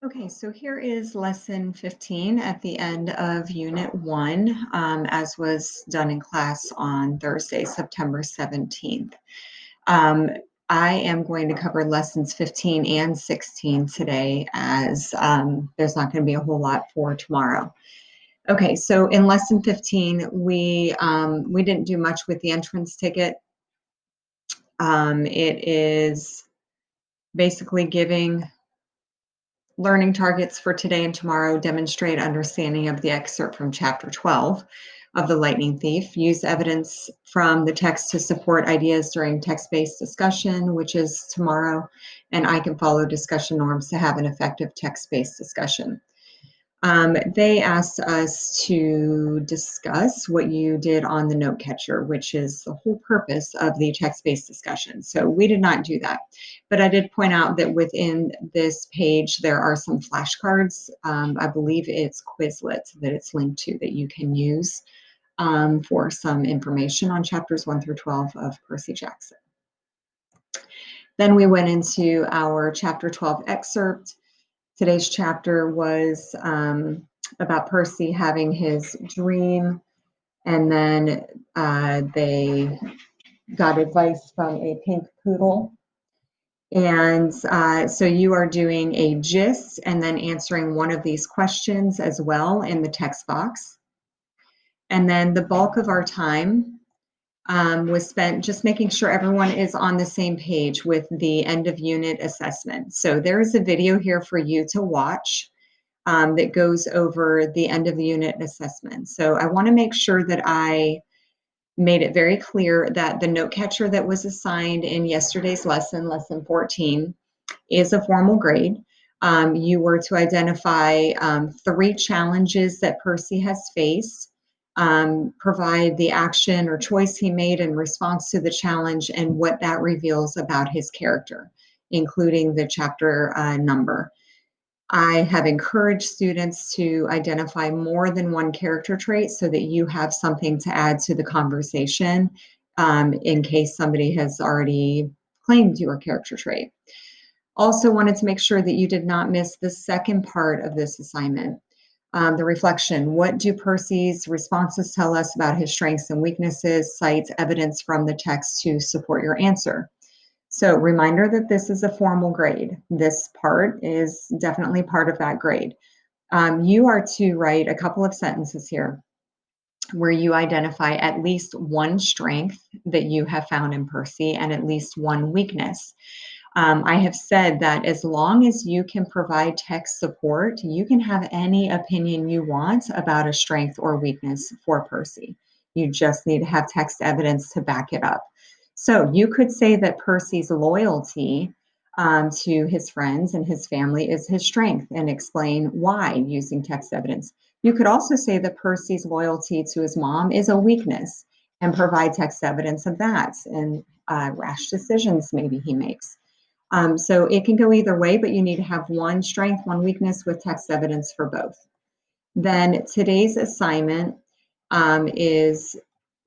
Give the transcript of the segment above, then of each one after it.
Okay, so here is lesson 15 at the end of Unit 1, as was done in class on Thursday, September 17th. Um, I am going to cover lessons 15 and 16 today as there's not going to be a whole lot for tomorrow. Okay, so in lesson 15, we didn't do much with the entrance ticket. It is basically giving learning targets for today and tomorrow. Demonstrate understanding of the excerpt from chapter 12 of The Lightning Thief. Use evidence from the text to support ideas during text-based discussion, which is tomorrow. And I can follow discussion norms to have an effective text-based discussion. They asked us to discuss what you did on the note catcher, which is the whole purpose of the text-based discussion. So we did not do that. But I did point out that within this page, there are some flashcards. I believe it's Quizlet that it's linked to that you can use for some information on chapters 1 through 12 of Percy Jackson. Then we went into our chapter 12 excerpt. Today's chapter was about Percy having his dream, and then they got advice from a pink poodle. And so you are doing a gist and then answering one of these questions as well in the text box. And then the bulk of our time was spent just making sure everyone is on the same page with the end of unit assessment. So there is a video here for you to watch that goes over the end of the unit assessment. So I want to make sure that I made it very clear that the note catcher that was assigned in yesterday's lesson, lesson 14, is a formal grade. You were to identify 3 challenges that Percy has faced, provide the action or choice he made in response to the challenge and what that reveals about his character, including the chapter number. I have encouraged students to identify more than one character trait so that you have something to add to the conversation in case somebody has already claimed your character trait. Also wanted to make sure that you did not miss the second part of this assignment, the reflection. What do Percy's responses tell us about his strengths and weaknesses? Cite evidence from the text to support your answer. So reminder that this is a formal grade. This part is definitely part of that grade. You are to write a couple of sentences here where you identify at least one strength that you have found in Percy and at least one weakness. I have said that as long as you can provide text support, you can have any opinion you want about a strength or weakness for Percy. You just need to have text evidence to back it up. So you could say that Percy's loyalty to his friends and his family is his strength and explain why using text evidence. You could also say that Percy's loyalty to his mom is a weakness and provide text evidence of that and rash decisions maybe he makes. So it can go either way, but you need to have one strength, one weakness with text evidence for both. Then today's assignment is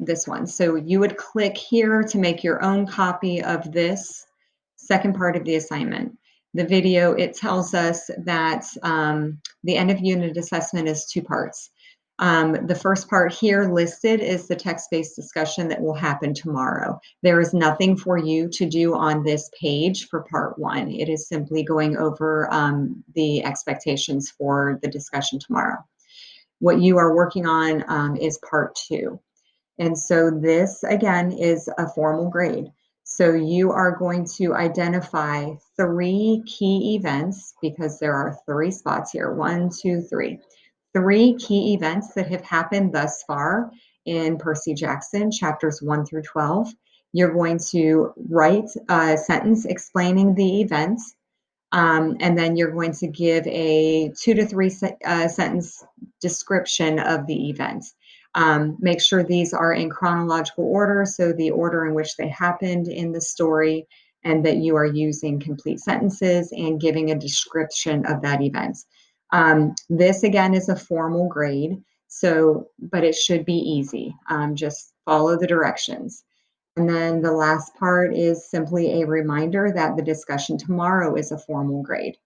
this one. So you would click here to make your own copy of this second part of the assignment. The video, it tells us that the end of unit assessment is 2 parts. The first part here listed is the text-based discussion that will happen tomorrow. There is nothing for you to do on this page for part 1. It is simply going over the expectations for the discussion tomorrow. What you are working on is part 2. And so this, again, is a formal grade. So you are going to identify 3 key events because there are 3 spots here. 1, 2, 3. 3 key events that have happened thus far in Percy Jackson, chapters 1 through 12. You're going to write a sentence explaining the events, and then you're going to give a 2 to 3 sentence description of the events. Make sure these are in chronological order, so the order in which they happened in the story, and that you are using complete sentences and giving a description of that event. This again is a formal grade, but it should be easy. Just follow the directions. And then the last part is simply a reminder that the discussion tomorrow is a formal grade.